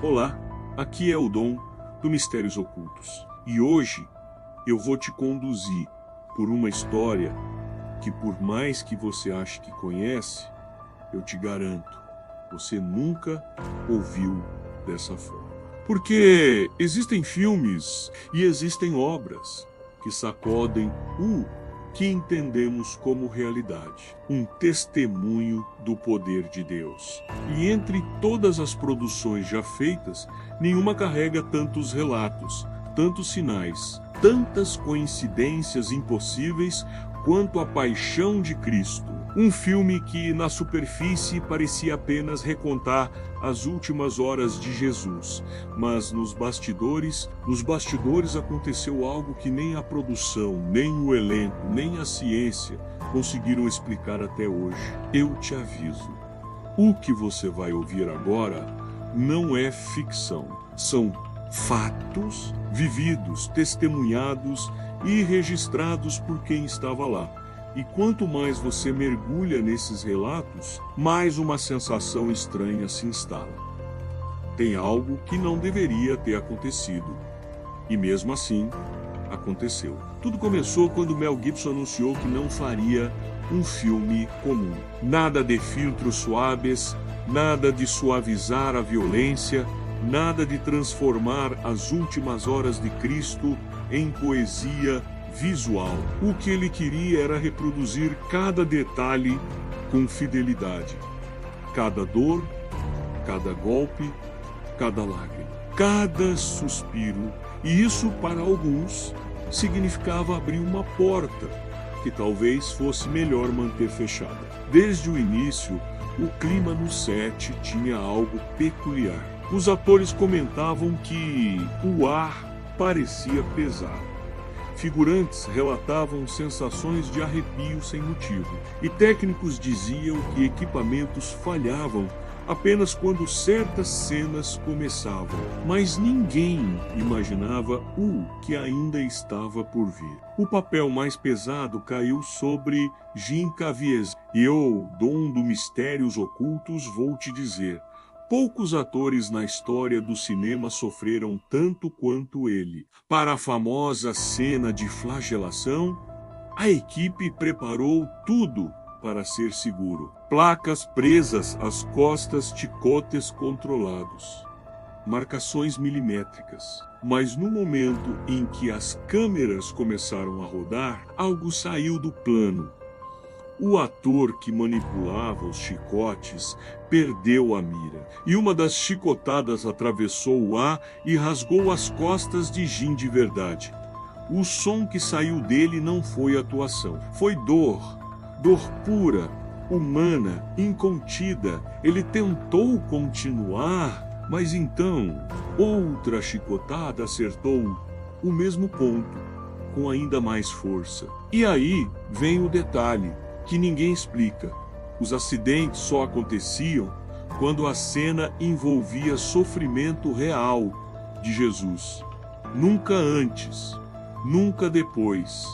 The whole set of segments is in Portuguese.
Olá, aqui é o Dom do Mistérios Ocultos e hoje eu vou te conduzir por uma história que, por mais que você ache que conhece, eu te garanto, você nunca ouviu dessa forma. Porque existem filmes e existem obras que sacodem o que entendemos como realidade, um testemunho do poder de Deus. E entre todas as produções já feitas, nenhuma carrega tantos relatos, tantos sinais, tantas coincidências impossíveis quanto a Paixão de Cristo. Um filme que, na superfície, parecia apenas recontar as últimas horas de Jesus, mas nos bastidores aconteceu algo que nem a produção, nem o elenco, nem a ciência conseguiram explicar até hoje. Eu te aviso, o que você vai ouvir agora não é ficção, são fatos vividos, testemunhados e registrados por quem estava lá. E quanto mais você mergulha nesses relatos, mais uma sensação estranha se instala. Tem algo que não deveria ter acontecido. E mesmo assim, aconteceu. Tudo começou quando Mel Gibson anunciou que não faria um filme comum. Nada de filtros suaves, nada de suavizar a violência, nada de transformar as últimas horas de Cristo em poesia visual. O que ele queria era reproduzir cada detalhe com fidelidade. Cada dor, cada golpe, cada lágrima, cada suspiro. E isso, para alguns, significava abrir uma porta que talvez fosse melhor manter fechada. Desde o início, o clima no set tinha algo peculiar. Os atores comentavam que o ar parecia pesado. Figurantes relatavam sensações de arrepio sem motivo, e técnicos diziam que equipamentos falhavam apenas quando certas cenas começavam. Mas ninguém imaginava o que ainda estava por vir. O papel mais pesado caiu sobre Jim Caviezel, e eu, Dom do Mistérios Ocultos, vou te dizer: poucos atores na história do cinema sofreram tanto quanto ele. Para a famosa cena de flagelação, a equipe preparou tudo para ser seguro. Placas presas às costas, chicotes controlados, marcações milimétricas. Mas no momento em que as câmeras começaram a rodar, algo saiu do plano. O ator que manipulava os chicotes perdeu a mira, e uma das chicotadas atravessou o ar e rasgou as costas de Jim de verdade. O som que saiu dele não foi atuação, foi dor pura, humana, incontida. Ele tentou continuar, mas então outra chicotada acertou o mesmo ponto, com ainda mais força. E aí vem o detalhe que ninguém explica. Os acidentes só aconteciam quando a cena envolvia sofrimento real de Jesus. Nunca antes, nunca depois.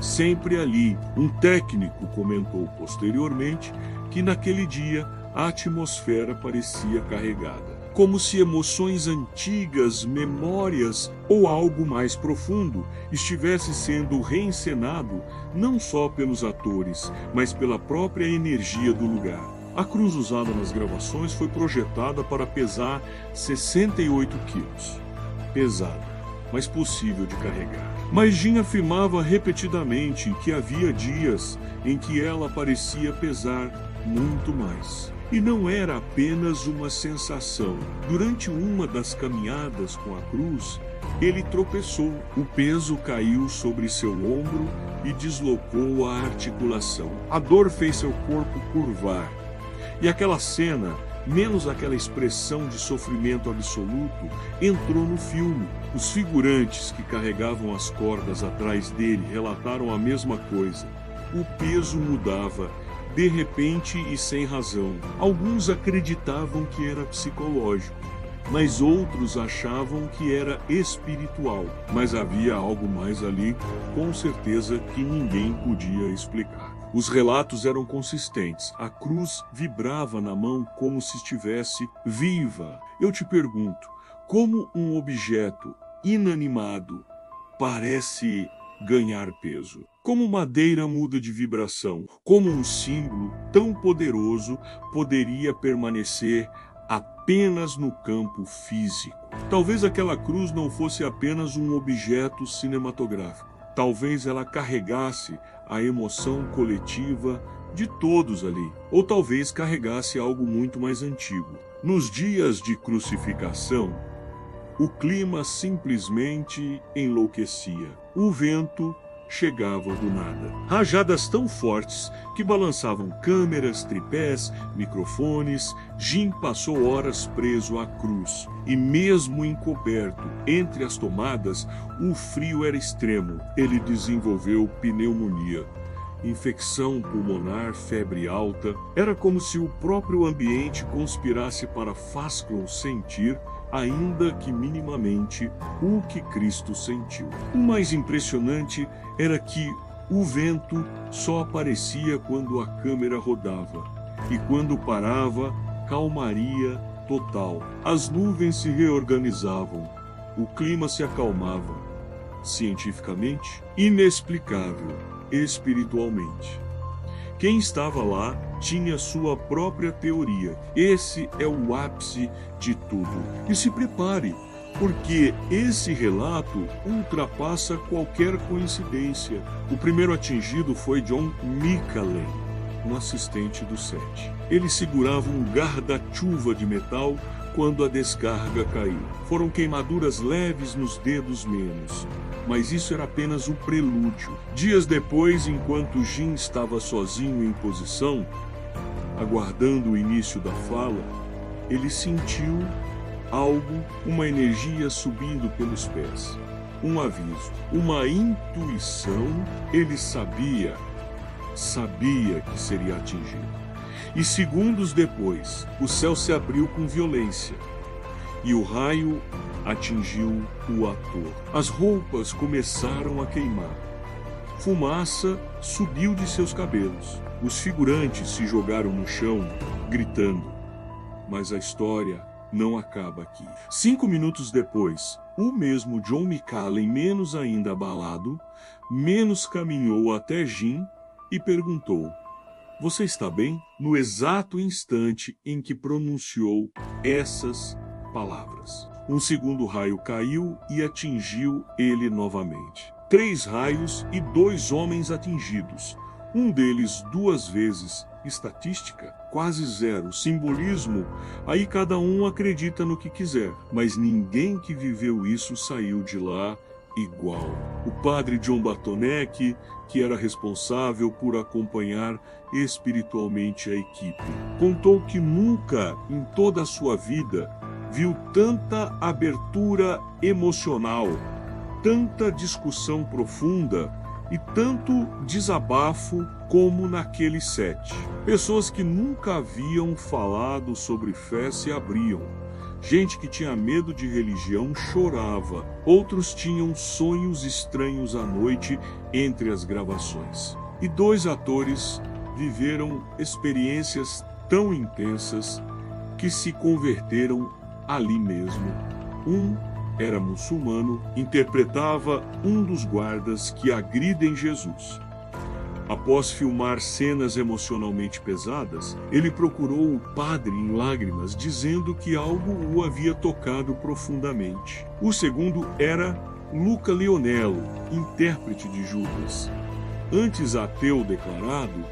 Sempre ali. Um técnico comentou posteriormente que naquele dia a atmosfera parecia carregada, como se emoções antigas, memórias ou algo mais profundo estivesse sendo reencenado não só pelos atores, mas pela própria energia do lugar. A cruz usada nas gravações foi projetada para pesar 68 quilos. Pesada, mas possível de carregar. Mas Jim afirmava repetidamente que havia dias em que ela parecia pesar muito mais. E não era apenas uma sensação. Durante uma das caminhadas com a cruz, ele tropeçou. O peso caiu sobre seu ombro e deslocou a articulação. A dor fez seu corpo curvar. E aquela cena, menos aquela expressão de sofrimento absoluto, entrou no filme. Os figurantes que carregavam as cordas atrás dele relataram a mesma coisa. O peso mudava, de repente e sem razão. Alguns acreditavam que era psicológico, mas outros achavam que era espiritual. Mas havia algo mais ali, com certeza, que ninguém podia explicar. Os relatos eram consistentes. A cruz vibrava na mão como se estivesse viva. Eu te pergunto, como um objeto inanimado parece ganhar peso? Como madeira muda de vibração? Como um símbolo tão poderoso poderia permanecer apenas no campo físico? Talvez aquela cruz não fosse apenas um objeto cinematográfico. Talvez ela carregasse a emoção coletiva de todos ali. Ou talvez carregasse algo muito mais antigo. Nos dias de crucificação, o clima simplesmente enlouquecia. O vento chegava do nada. Rajadas tão fortes que balançavam câmeras, tripés, microfones. Jim passou horas preso à cruz. E mesmo encoberto entre as tomadas, o frio era extremo. Ele desenvolveu pneumonia, infecção pulmonar, febre alta. Era como se o próprio ambiente conspirasse para fazê-lo sentir, ainda que minimamente, o que Cristo sentiu. O mais impressionante era que o vento só aparecia quando a câmera rodava, e quando parava, calmaria total. As nuvens se reorganizavam, o clima se acalmava. Cientificamente, inexplicável, espiritualmente. Quem estava lá tinha sua própria teoria. Esse é o ápice de tudo. E se prepare, porque esse relato ultrapassa qualquer coincidência. O primeiro atingido foi John Micallef, um assistente do set. Ele segurava um guarda-chuva de metal quando a descarga caiu. Foram queimaduras leves nos dedos menos, mas isso era apenas o prelúdio. Dias depois, enquanto Jim estava sozinho em posição, aguardando o início da fala, ele sentiu algo, uma energia subindo pelos pés. Um aviso, uma intuição. Ele sabia que seria atingido. E segundos depois, o céu se abriu com violência e o raio atingiu o ator. As roupas começaram a queimar. Fumaça subiu de seus cabelos. Os figurantes se jogaram no chão, gritando. Mas a história não acaba aqui. 5 minutos depois, o mesmo John Micallef, menos ainda abalado, caminhou até Jim e perguntou: "Você está bem?" No exato instante em que pronunciou essas palavras, um segundo raio caiu e atingiu ele novamente. 3 raios e 2 homens atingidos, um deles 2 vezes. Estatística? Quase zero. Simbolismo? Aí cada um acredita no que quiser, mas ninguém que viveu isso saiu de lá igual. O padre John Bartonek, que era responsável por acompanhar espiritualmente a equipe, contou que nunca em toda a sua vida viu tanta abertura emocional, tanta discussão profunda e tanto desabafo como naquele set. Pessoas que nunca haviam falado sobre fé se abriam. Gente que tinha medo de religião chorava. Outros tinham sonhos estranhos à noite entre as gravações. E 2 atores viveram experiências tão intensas que se converteram ali mesmo. Um era muçulmano, interpretava um dos guardas que agridem Jesus. Após filmar cenas emocionalmente pesadas, ele procurou o padre em lágrimas, dizendo que algo o havia tocado profundamente. O segundo era Luca Leonello, intérprete de Judas. Antes ateu declarado,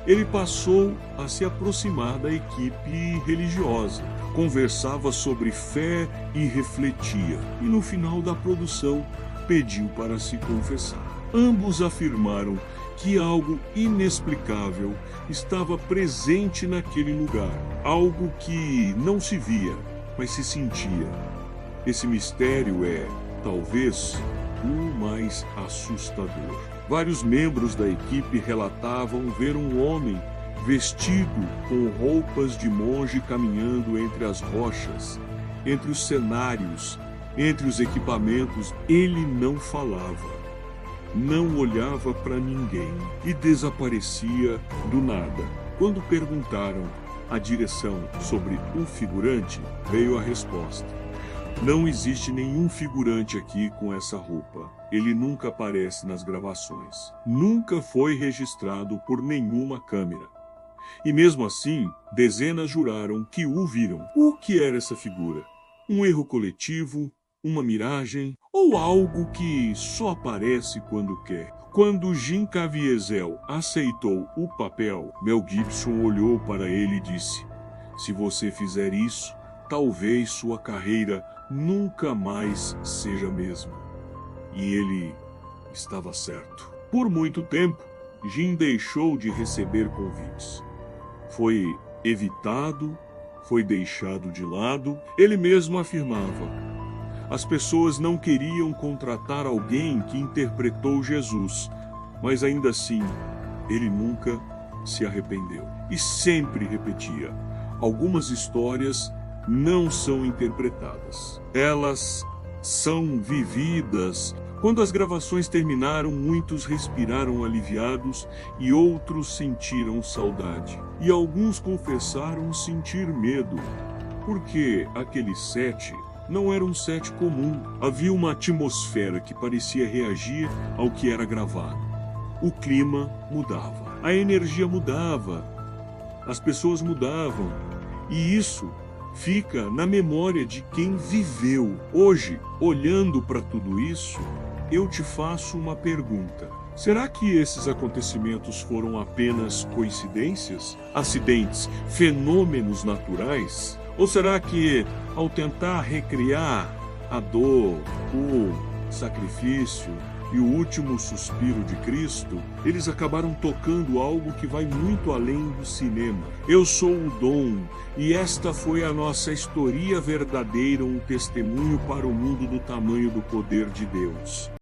ele passou a se aproximar da equipe religiosa, conversava sobre fé e refletia, e no final da produção pediu para se confessar. Ambos afirmaram que algo inexplicável estava presente naquele lugar, algo que não se via, mas se sentia. Esse mistério é, talvez, o mais assustador. Vários membros da equipe relatavam ver um homem vestido com roupas de monge caminhando entre as rochas, entre os cenários, entre os equipamentos. Ele não falava. não olhava para ninguém e desaparecia do nada. Quando perguntaram a direção sobre o figurante, veio a resposta: não existe nenhum figurante aqui com essa roupa. Ele nunca aparece nas gravações. Nunca foi registrado por nenhuma câmera. E mesmo assim, dezenas juraram que o viram. O que era essa figura? Um erro coletivo? Uma miragem? Ou algo que só aparece quando quer? Quando Jim Caviezel aceitou o papel, Mel Gibson olhou para ele e disse: se você fizer isso, talvez sua carreira nunca mais seja a mesma. E ele estava certo. Por muito tempo, Jim deixou de receber convites. Foi evitado, foi deixado de lado. Ele mesmo afirmava: as pessoas não queriam contratar alguém que interpretou Jesus, mas ainda assim, ele nunca se arrependeu. E sempre repetia: algumas histórias não são interpretadas. Elas são vividas. Quando as gravações terminaram, muitos respiraram aliviados e outros sentiram saudade. E alguns confessaram sentir medo, porque aquele set não era um set comum. Havia uma atmosfera que parecia reagir ao que era gravado. O clima mudava, a energia mudava, as pessoas mudavam, e isso fica na memória de quem viveu. Hoje, olhando para tudo isso, eu te faço uma pergunta. Será que esses acontecimentos foram apenas coincidências? Acidentes? Fenômenos naturais? Ou será que, ao tentar recriar a dor, o sacrifício e o último suspiro de Cristo, eles acabaram tocando algo que vai muito além do cinema? Eu sou o Dom, e esta foi a nossa história verdadeira, um testemunho para o mundo do tamanho do poder de Deus.